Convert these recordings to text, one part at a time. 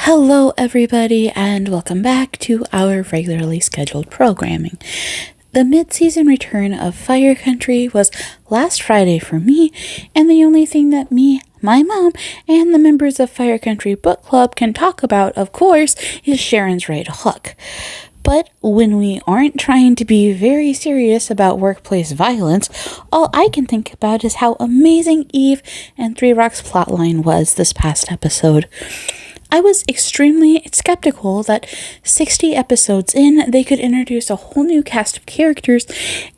Hello, everybody, and welcome back to our regularly scheduled programming. The mid-season return of Fire Country was last Friday for me, and the only thing that me, my mom, and the members of Fire Country Book Club can talk about, of course, is Sharon's Right Hook. But when we aren't trying to be very serious about workplace violence, all I can think about is how amazing Eve and Three Rocks' plotline was this past episode. I was extremely skeptical that 60 episodes in, they could introduce a whole new cast of characters,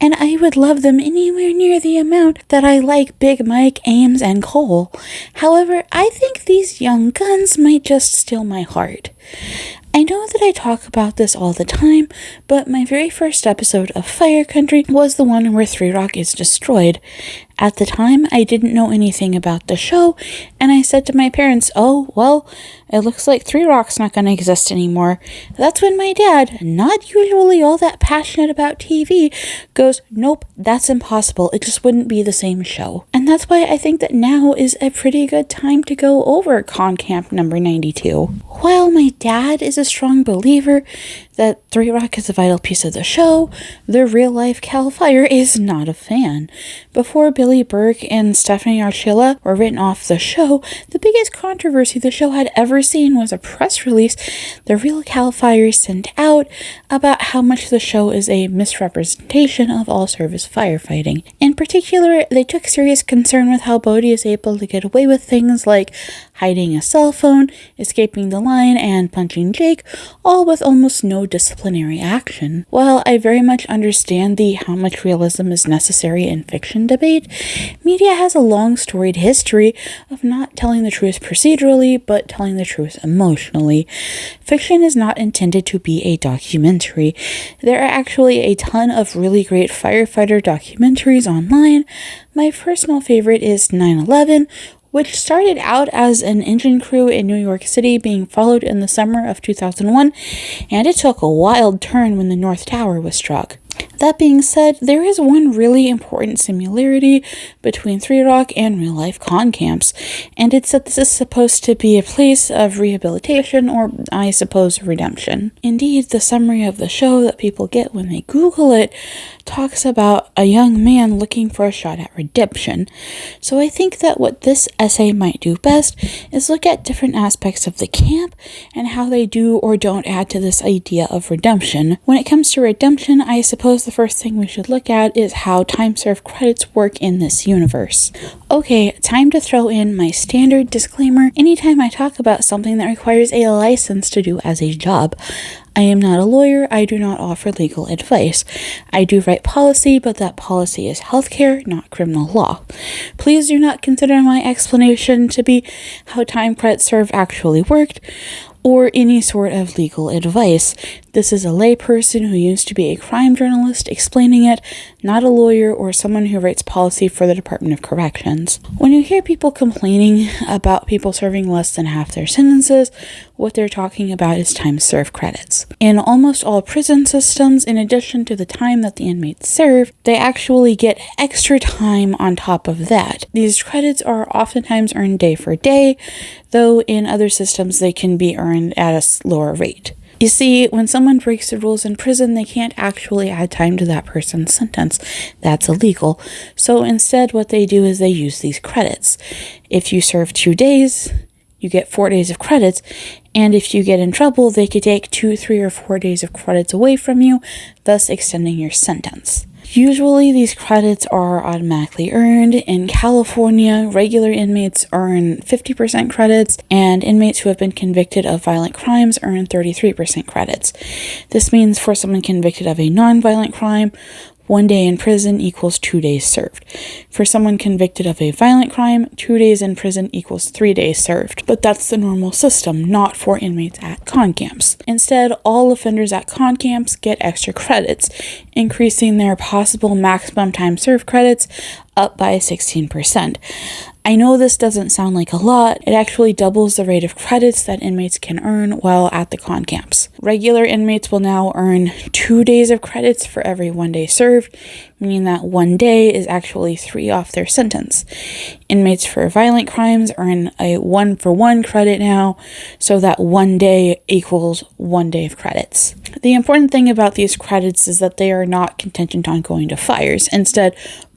and I would love them anywhere near the amount that I like Big Mike, Ames, and Cole. However, I think these young guns might just steal my heart. I know that I talk about this all the time, but my very first episode of Fire Country was the one where Three Rock is destroyed. At the time, I didn't know anything about the show, and I said to my parents, "Oh, well, it looks like Three Rock's not going to exist anymore." That's when my dad, not usually all that passionate about TV, goes, "Nope, that's impossible. It just wouldn't be the same show." And that's why I think that now is a pretty good time to go over Con Camp number 92. While my dad is a strong believer that Three Rock is a vital piece of the show, the real-life Cal Fire is not a fan. Before Billy Burke and Stephanie Archila were written off the show, the biggest controversy the show had ever seen was a press release the real Cal Fire sent out about how much the show is a misrepresentation of all-service firefighting. In particular, they took serious concern with how Bodhi is able to get away with things like hiding a cell phone, escaping the line, and punching Jake, all with almost no disciplinary action. While I very much understand the how much realism is necessary in fiction debate, media has a long storied history of not telling the truth procedurally, but telling the truth emotionally. Fiction is not intended to be a documentary. There are actually a ton of really great firefighter documentaries online. My personal favorite is 9/11, which started out as an engine crew in New York City being followed in the summer of 2001, and it took a wild turn when the North Tower was struck. That being said, there is one really important similarity between Three Rock and real-life con camps, and it's that this is supposed to be a place of rehabilitation, or I suppose redemption. Indeed, the summary of the show that people get when they Google it talks about a young man looking for a shot at redemption. So I think that what this essay might do best is look at different aspects of the camp and how they do or don't add to this idea of redemption. When it comes to redemption, I suppose the first thing we should look at is how time served credits work in this universe. Okay, time to throw in my standard disclaimer anytime I talk about something that requires a license to do as a job. I am not a lawyer. I do not offer legal advice. I do write policy, but that policy is healthcare, not criminal law. Please do not consider my explanation to be how time credits serve actually worked, or any sort of legal advice. This is a layperson who used to be a crime journalist explaining it, not a lawyer or someone who writes policy for the Department of Corrections. When you hear people complaining about people serving less than half their sentences, what they're talking about is time served credits. In almost all prison systems, in addition to the time that the inmates serve, they actually get extra time on top of that. These credits are oftentimes earned day for day, though in other systems they can be earned at a lower rate. You see, when someone breaks the rules in prison, they can't actually add time to that person's sentence. That's illegal. So instead, what they do is they use these credits. If you serve 2 days, you get 4 days of credits, and if you get in trouble, they could take 2, 3, or 4 days of credits away from you, thus extending your sentence. Usually, these credits are automatically earned. In California, regular inmates earn 50% credits, and inmates who have been convicted of violent crimes earn 33% credits. This means for someone convicted of a non-violent crime, 1 day in prison equals 2 days served. For someone convicted of a violent crime, 2 days in prison equals 3 days served. But that's the normal system, not for inmates at con camps. Instead, all offenders at con camps get extra credits, increasing their possible maximum time served credits up by 16%. I know this doesn't sound like a lot. It actually doubles the rate of credits that inmates can earn while at the con camps. Regular inmates will now earn 2 days of credits for every 1 day served, meaning that 1 day is actually 3 off their sentence. Inmates for violent crimes earn a 1-for-1 credit now, so that 1 day equals 1 day of credits. The important thing about these credits is that they are not contingent on going to fires. Instead,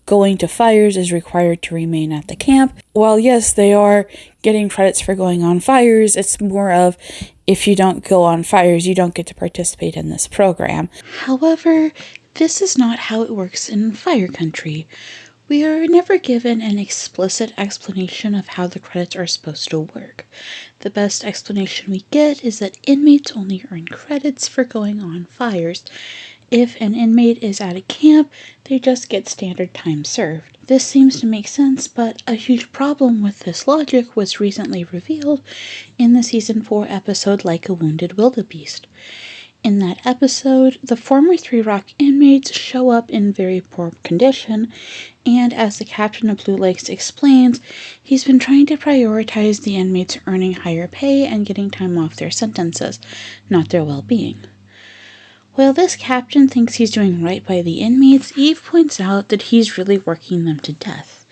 going to fires is required to remain at the camp. While yes, they are getting credits for going on fires, it's more of if you don't go on fires, you don't get to participate in this program. However, this is not how it works in Fire Country. We are never given an explicit explanation of how the credits are supposed to work. The best explanation we get is that inmates only earn credits for going on fires. If an inmate is at a camp, they just get standard time served. This seems to make sense, but a huge problem with this logic was recently revealed in the Season 4 episode Like a Wounded Wildebeest. In that episode, the former Three Rock inmates show up in very poor condition, and as the captain of Blue Lakes explains, he's been trying to prioritize the inmates earning higher pay and getting time off their sentences, not their well-being. While this captain thinks he's doing right by the inmates, Eve points out that he's really working them to death.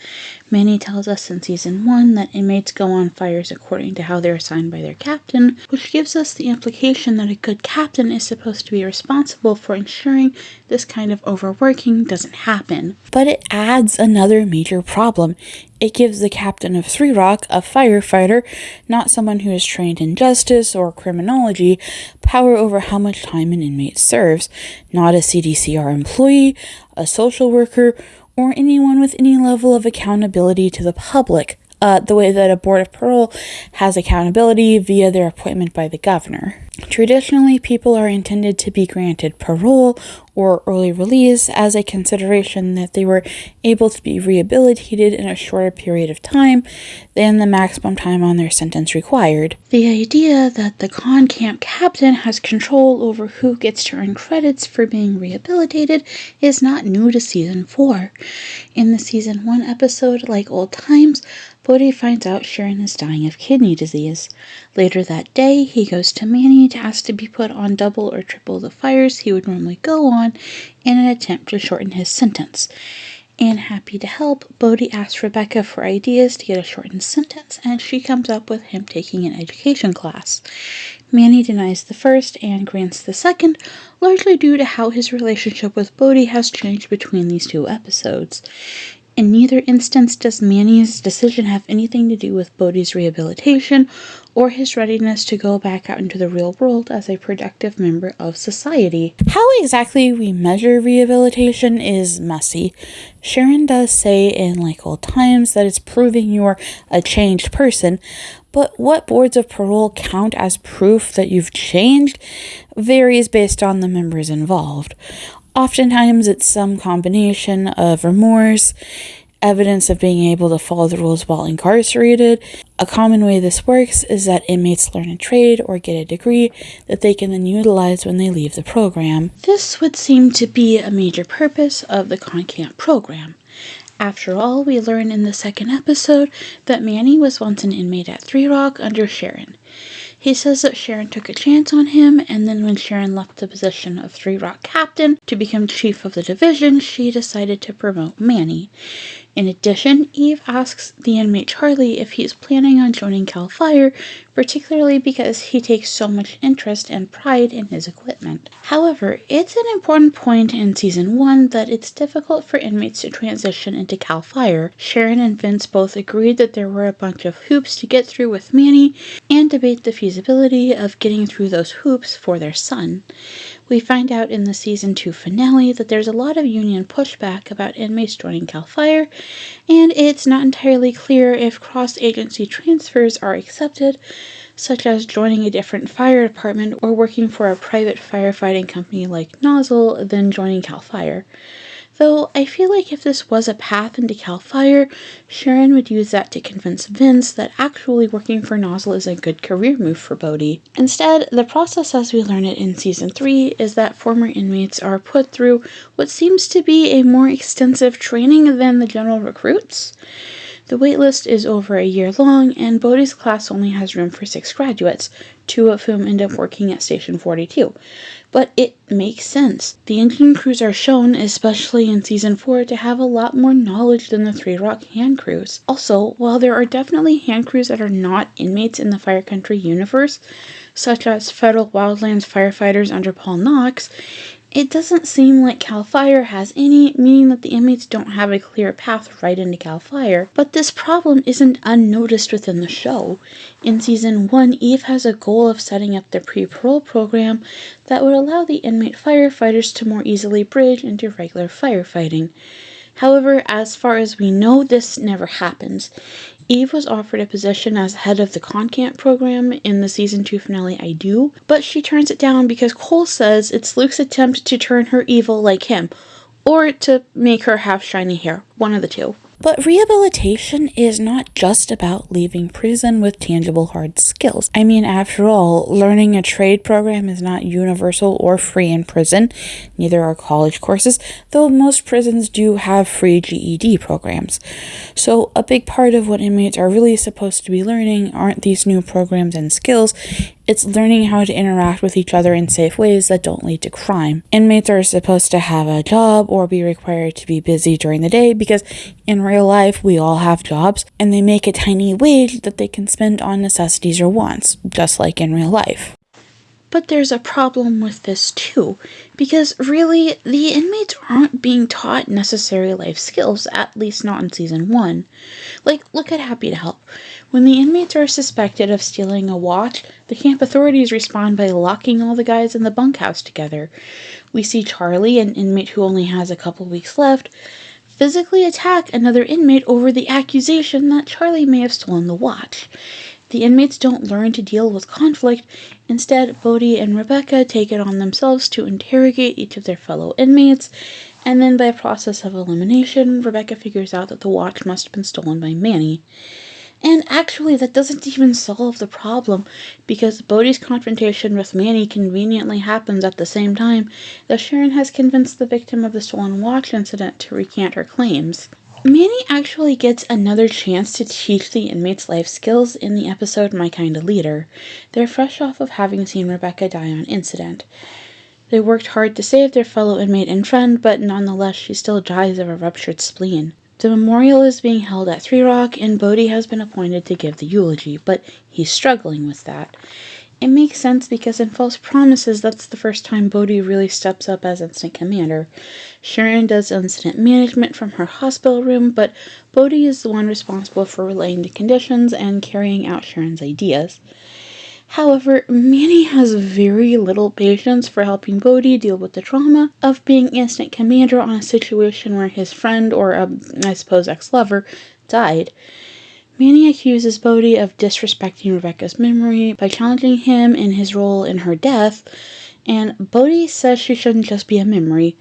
Manny tells us in Season 1 that inmates go on fires according to how they're assigned by their captain, which gives us the implication that a good captain is supposed to be responsible for ensuring this kind of overworking doesn't happen. But it adds another major problem. It gives the captain of Three Rock, a firefighter, not someone who is trained in justice or criminology, power over how much time an inmate serves, not a CDCR employee, a social worker, or anyone with any level of accountability to the public, the way that a board of parole has accountability via their appointment by the governor. Traditionally, people are intended to be granted parole or early release as a consideration that they were able to be rehabilitated in a shorter period of time than the maximum time on their sentence required. The idea that the con camp captain has control over who gets to earn credits for being rehabilitated is not new to Season 4. In the Season 1 episode, Like Old Times, Bodhi finds out Sharon is dying of kidney disease. Later that day, he goes to Manny to ask to be put on double or triple the fires he would normally go on in an attempt to shorten his sentence. And happy to help, Bodhi asks Rebecca for ideas to get a shortened sentence, and she comes up with him taking an education class. Manny denies the first and grants the second, largely due to how his relationship with Bodhi has changed between these two episodes. In neither instance does Manny's decision have anything to do with Bodhi's rehabilitation or his readiness to go back out into the real world as a productive member of society. How exactly we measure rehabilitation is messy. Sharon does say in Like Old Times that it's proving you're a changed person, but what boards of parole count as proof that you've changed varies based on the members involved. Oftentimes, it's some combination of remorse, evidence of being able to follow the rules while incarcerated. A common way this works is that inmates learn a trade or get a degree that they can then utilize when they leave the program. This would seem to be a major purpose of the Con Camp program. After all, we learn in the second episode that Manny was once an inmate at Three Rock under Sharon. He says that Sharon took a chance on him, and then when Sharon left the position of Three Rock captain to become chief of the division, she decided to promote Manny. In addition, Eve asks the inmate Charlie if he's planning on joining CAL FIRE, particularly because he takes so much interest and pride in his equipment. However, it's an important point in Season 1 that it's difficult for inmates to transition into CAL FIRE. Sharon and Vince both agreed that there were a bunch of hoops to get through with Manny, and debate the feasibility of getting through those hoops for their son. We find out in the Season 2 finale that there's a lot of union pushback about inmates joining CAL FIRE, and it's not entirely clear if cross-agency transfers are accepted, such as joining a different fire department or working for a private firefighting company like Nozzle than joining CAL FIRE. Though I feel like if this was a path into CAL FIRE, Sharon would use that to convince Vince that actually working for Nozzle is a good career move for Bodhi. Instead, the process as we learn it in Season 3 is that former inmates are put through what seems to be a more extensive training than the general recruits. The waitlist is over a year long, and Bodhi's class only has room for 6 graduates, 2 of whom end up working at Station 42. But it makes sense. The engine crews are shown, especially in Season 4, to have a lot more knowledge than the Three Rock hand crews. Also, while there are definitely hand crews that are not inmates in the Fire Country universe, such as Federal Wildlands firefighters under Paul Knox, it doesn't seem like CAL FIRE has any, meaning that the inmates don't have a clear path right into CAL FIRE. But this problem isn't unnoticed within the show. In Season 1, Eve has a goal of setting up the pre-parole program that would allow the inmate firefighters to more easily bridge into regular firefighting. However, as far as we know, this never happens. Eve was offered a position as head of the ConCamp program in the Season 2 finale I Do, but she turns it down because Cole says it's Luke's attempt to turn her evil like him, or to make her have shiny hair, one of the two. But rehabilitation is not just about leaving prison with tangible hard skills. I mean, after all, learning a trade program is not universal or free in prison. Neither are college courses, though most prisons do have free GED programs. So a big part of what inmates are really supposed to be learning aren't these new programs and skills. It's learning how to interact with each other in safe ways that don't lead to crime. Inmates are supposed to have a job or be required to be busy during the day because in real life we all have jobs and they make a tiny wage that they can spend on necessities or wants, just like in real life. But there's a problem with this too, because really, the inmates aren't being taught necessary life skills, at least not in Season 1. Like, look at Happy to Help. When the inmates are suspected of stealing a watch, the camp authorities respond by locking all the guys in the bunkhouse together. We see Charlie, an inmate who only has a couple weeks left, physically attack another inmate over the accusation that Charlie may have stolen the watch. The inmates don't learn to deal with conflict. Instead, Bodhi and Rebecca take it on themselves to interrogate each of their fellow inmates, and then by a process of elimination, Rebecca figures out that the watch must have been stolen by Manny. And actually, that doesn't even solve the problem, because Bodhi's confrontation with Manny conveniently happens at the same time that Sharon has convinced the victim of the stolen watch incident to recant her claims. Manny actually gets another chance to teach the inmates life skills in the episode My Kind of Leader. They're fresh off of having seen Rebecca die on incident. They worked hard to save their fellow inmate and friend, but nonetheless she still dies of a ruptured spleen. The memorial is being held at Three Rock, and Bodhi has been appointed to give the eulogy, but he's struggling with that. It makes sense because in False Promises, that's the first time Bodhi really steps up as incident commander. Sharon does incident management from her hospital room, but Bodhi is the one responsible for relaying the conditions and carrying out Sharon's ideas. However, Manny has very little patience for helping Bodhi deal with the trauma of being incident commander on a situation where his friend, or I suppose ex-lover, died. Manny accuses Bodhi of disrespecting Rebecca's memory by challenging him in his role in her death, and Bodhi says she shouldn't just be a memory.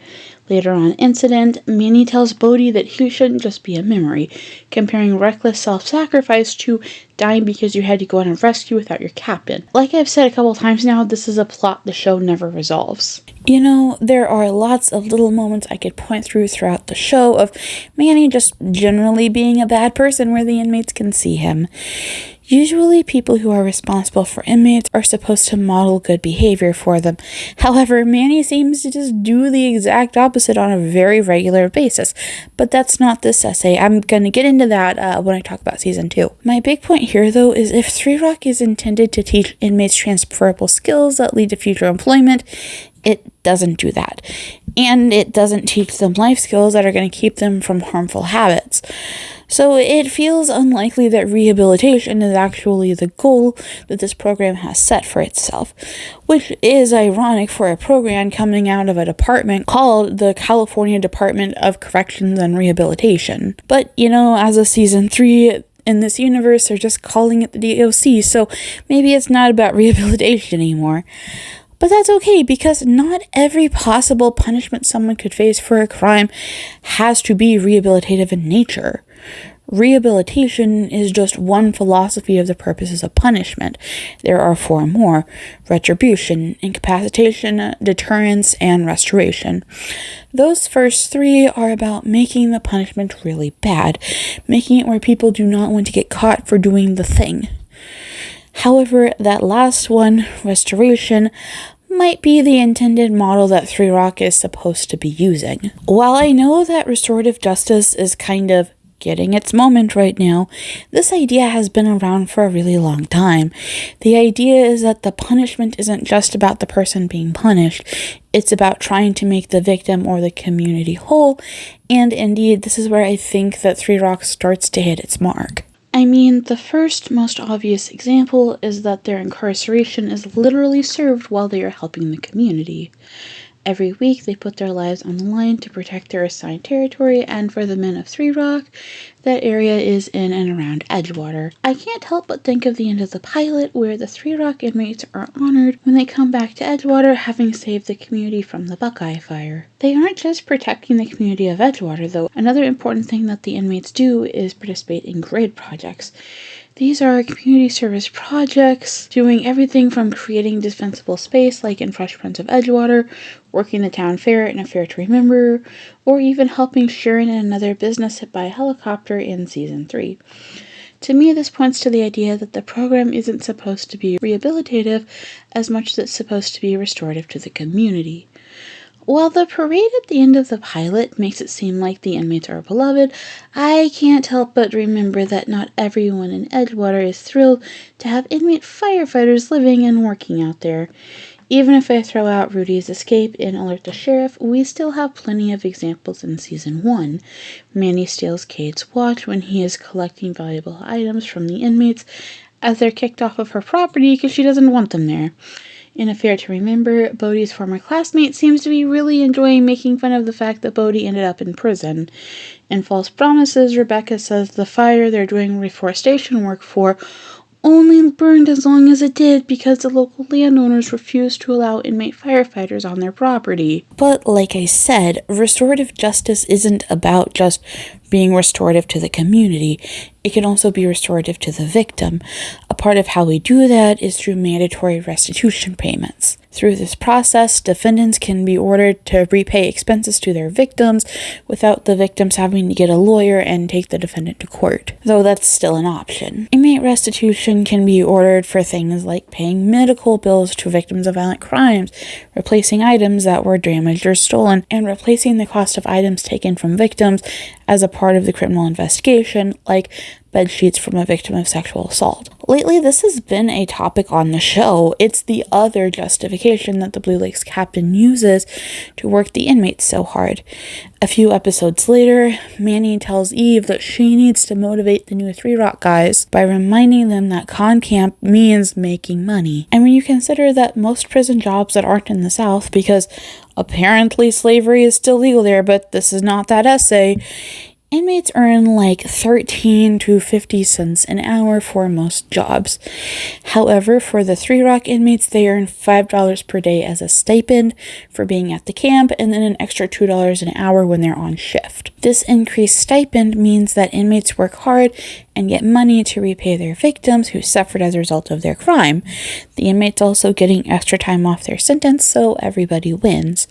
Later on in incident, Manny tells Bodhi that he shouldn't just be a memory, comparing reckless self-sacrifice to dying because you had to go on a rescue without your captain. Like I've said a couple times now, this is a plot the show never resolves. You know, there are lots of little moments I could point throughout the show of Manny just generally being a bad person where the inmates can see him. Usually people who are responsible for inmates are supposed to model good behavior for them. However, Manny seems to just do the exact opposite on a very regular basis. But that's not this essay. I'm going to get into that when I talk about Season 2. My big point here, though, is if Three Rock is intended to teach inmates transferable skills that lead to future employment, it doesn't do that. And it doesn't teach them life skills that are going to keep them from harmful habits. So it feels unlikely that rehabilitation is actually the goal that this program has set for itself, which is ironic for a program coming out of a department called the California Department of Corrections and Rehabilitation. But, you know, as of Season 3, in this universe, they're just calling it the DOC, so maybe it's not about rehabilitation anymore. But that's okay, because not every possible punishment someone could face for a crime has to be rehabilitative in nature. Rehabilitation is just one philosophy of the purposes of punishment. There are four more: retribution, incapacitation, deterrence, and restoration. Those first three are about making the punishment really bad, making it where people do not want to get caught for doing the thing. However, that last one, restoration, might be the intended model that 3 Rock is supposed to be using. While I know that restorative justice is kind of getting its moment right now, this idea has been around for a really long time. The idea is that the punishment isn't just about the person being punished, it's about trying to make the victim or the community whole, and indeed, this is where I think that 3 Rock starts to hit its mark. I mean, the first most obvious example is that their incarceration is literally served while they are helping the community. Every week, they put their lives on the line to protect their assigned territory, and for the men of 3 Rock, that area is in and around Edgewater. I can't help but think of the end of the pilot, where the 3 Rock inmates are honored when they come back to Edgewater, having saved the community from the Buckeye Fire. They aren't just protecting the community of Edgewater, though. Another important thing that the inmates do is participate in GRID projects. These are community service projects, doing everything from creating dispensable space, like in Fresh Prince of Edgewater, working the town fair in A Fair to Remember, or even helping Sharon and another business hit by a helicopter in Season 3. To me, this points to the idea that the program isn't supposed to be rehabilitative as much as it's supposed to be restorative to the community. While the parade at the end of the pilot makes it seem like the inmates are beloved, I can't help but remember that not everyone in Edgewater is thrilled to have inmate firefighters living and working out there. Even if I throw out Rudy's escape in Alert the Sheriff, we still have plenty of examples in Season 1. Manny steals Cade's watch when he is collecting valuable items from the inmates as they're kicked off of her property because she doesn't want them there. In A Fair to Remember, Bodhi's former classmate seems to be really enjoying making fun of the fact that Bodhi ended up in prison. In False Promises, Rebecca says the fire they're doing reforestation work for only burned as long as it did because the local landowners refused to allow inmate firefighters on their property. But like I said, restorative justice isn't about just being restorative to the community. It can also be restorative to the victim. A part of how we do that is through mandatory restitution payments. Through this process, defendants can be ordered to repay expenses to their victims without the victims having to get a lawyer and take the defendant to court, though that's still an option. Inmate restitution can be ordered for things like paying medical bills to victims of violent crimes, replacing items that were damaged or stolen, and replacing the cost of items taken from victims as a part of the criminal investigation, like bed sheets from a victim of sexual assault. Lately, this has been a topic on the show. It's the other justification that the Blue Lakes captain uses to work the inmates so hard. A few episodes later, Manny tells Eve that she needs to motivate the new 3 Rock guys by reminding them that con camp means making money. And when you consider that most prison jobs that aren't in the South, because apparently slavery is still legal there, but this is not that essay, inmates earn like 13 to 50 cents an hour for most jobs. However, for the 3 Rock inmates, they earn $5 per day as a stipend for being at the camp, and then an extra $2 an hour when they're on shift. This increased stipend means that inmates work hard and get money to repay their victims who suffered as a result of their crime. The inmates also getting extra time off their sentence, so everybody wins.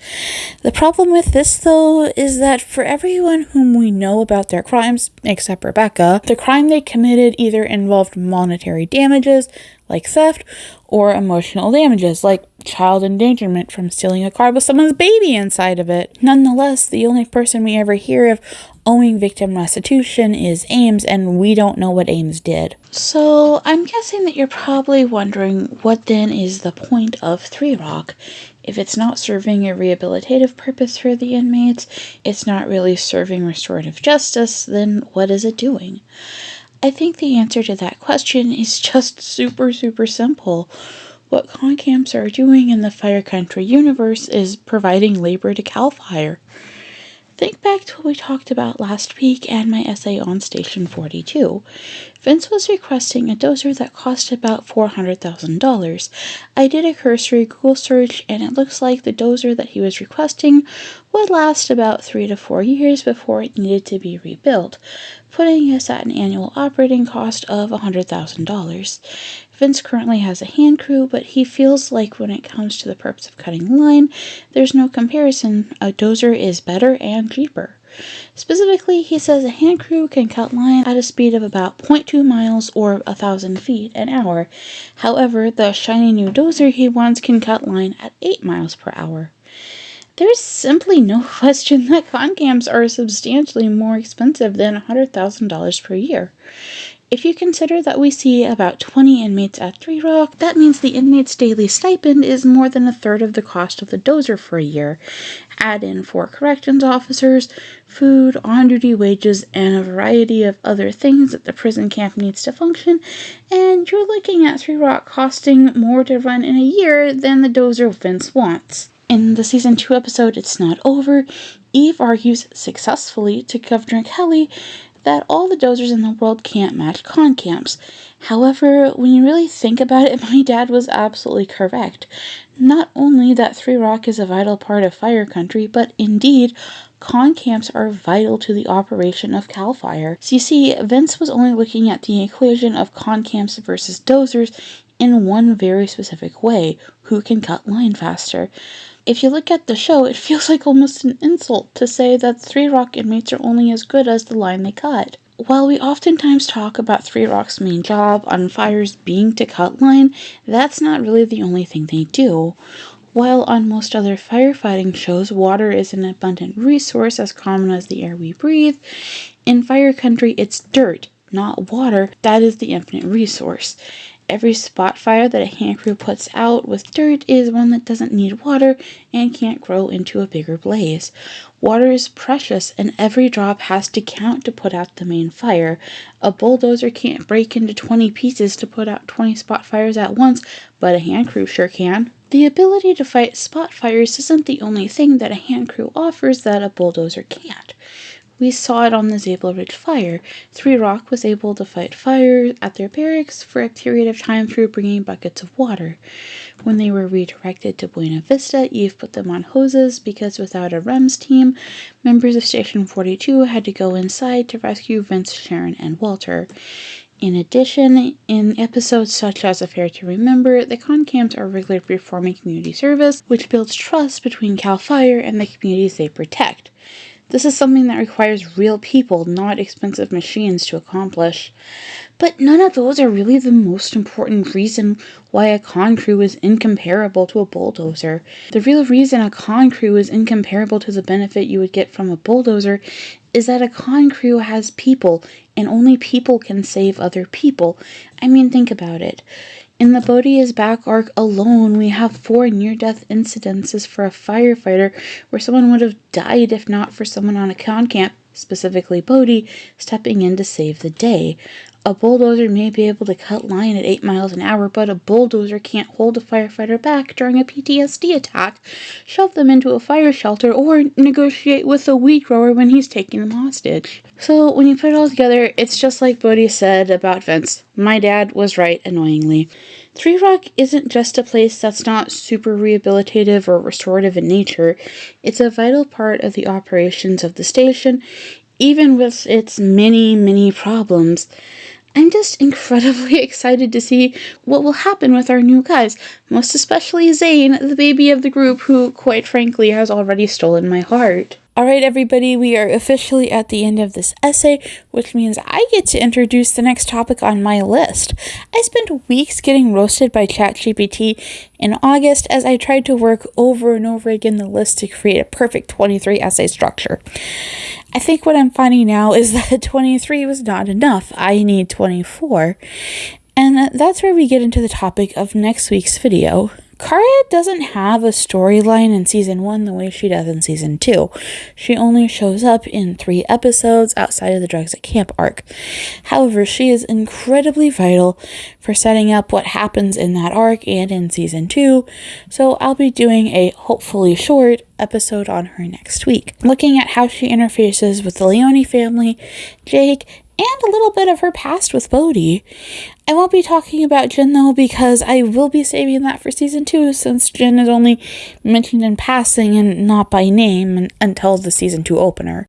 The problem with this, though, is that for everyone whom we know about their crimes, except Rebecca, the crime they committed either involved monetary damages, like theft, or emotional damages, like child endangerment from stealing a car with someone's baby inside of it. Nonetheless, the only person we ever hear of owing victim restitution is Ames, and we don't know what Ames did. So, I'm guessing that you're probably wondering what then is the point of 3 Rock. If it's not serving a rehabilitative purpose for the inmates, it's not really serving restorative justice, then what is it doing? I think the answer to that question is just super simple. What con camps are doing in the Fire Country universe is providing labor to CAL FIRE. Think back to what we talked about last week and my essay on Station 42. Vince was requesting a dozer that cost about $400,000. I did a cursory Google search, and it looks like the dozer that he was requesting would last about 3 to 4 years before it needed to be rebuilt, putting us at an annual operating cost of $100,000. Vince currently has a hand crew, but he feels like when it comes to the purpose of cutting line, there's no comparison. A dozer is better and cheaper. Specifically, he says a hand crew can cut line at a speed of about 0.2 miles or 1,000 feet an hour. However, the shiny new dozer he wants can cut line at 8 miles per hour. There's simply no question that con camps are substantially more expensive than $100,000 per year. If you consider that we see about 20 inmates at Three Rock, that means the inmate's daily stipend is more than a third of the cost of the dozer for a year. Add in 4 corrections officers, food, on-duty wages, and a variety of other things that the prison camp needs to function, and you're looking at Three Rock costing more to run in a year than the dozer Vince wants. In the Season 2 episode, It's Not Over, Eve argues successfully to Governor Kelly that all the dozers in the world can't match con camps. However, when you really think about it, my dad was absolutely correct. Not only that Three Rock is a vital part of Fire Country, but indeed, con camps are vital to the operation of CAL FIRE. So you see, Vince was only looking at the equation of con camps versus dozers in one very specific way: who can cut line faster. If you look at the show, it feels like almost an insult to say that Three Rock inmates are only as good as the line they cut. While we oftentimes talk about Three Rock's main job on fires being to cut line, that's not really the only thing they do. While on most other firefighting shows, water is an abundant resource as common as the air we breathe, in Fire Country it's dirt, not water, that is the infinite resource. Every spot fire that a hand crew puts out with dirt is one that doesn't need water and can't grow into a bigger blaze. Water is precious, and every drop has to count to put out the main fire. A bulldozer can't break into 20 pieces to put out 20 spot fires at once, but a hand crew sure can. The ability to fight spot fires isn't the only thing that a hand crew offers that a bulldozer can't. We saw it on the Zabel Ridge fire. Three Rock was able to fight fire at their barracks for a period of time through bringing buckets of water. When they were redirected to Buena Vista, Eve put them on hoses because without a REMS team, members of Station 42 had to go inside to rescue Vince, Sharon, and Walter. In addition, in episodes such as Affair to Remember, the con camps are regularly performing community service, which builds trust between CAL FIRE and the communities they protect. This is something that requires real people, not expensive machines, to accomplish. But none of those are really the most important reason why a con crew is incomparable to a bulldozer. The real reason a con crew is incomparable to the benefit you would get from a bulldozer is that a con crew has people, and only people can save other people. I mean, think about it. In the Bodhi is Back arc alone, we have 4 near-death incidences for a firefighter where someone would have died if not for someone on a con camp, specifically Bodhi, stepping in to save the day. A bulldozer may be able to cut line at 8 miles an hour, but a bulldozer can't hold a firefighter back during a PTSD attack, shove them into a fire shelter, or negotiate with a weed grower when he's taking them hostage. So when you put it all together, it's just like Bodhi said about Vince. My dad was right, annoyingly. Three Rock isn't just a place that's not super rehabilitative or restorative in nature. It's a vital part of the operations of the station, even with its many, many problems. I'm just incredibly excited to see what will happen with our new guys, most especially Zane, the baby of the group, who, quite frankly, has already stolen my heart. Alright everybody, we are officially at the end of this essay, which means I get to introduce the next topic on my list. I spent weeks getting roasted by ChatGPT in August as I tried to work over and over again the list to create a perfect 23 essay structure. I think what I'm finding now is that 23 was not enough. I need 24. And that's where we get into the topic of next week's video. Kara doesn't have a storyline in Season 1 the way she does in Season 2. She only shows up in 3 episodes outside of the Drugs at Camp arc. However, she is incredibly vital for setting up what happens in that arc and in Season 2, so I'll be doing a hopefully short episode on her next week, looking at how she interfaces with the Leone family, Jake, and a little bit of her past with Bodhi. I won't be talking about Jin though, because I will be saving that for season 2, since Jin is only mentioned in passing and not by name until the season 2 opener.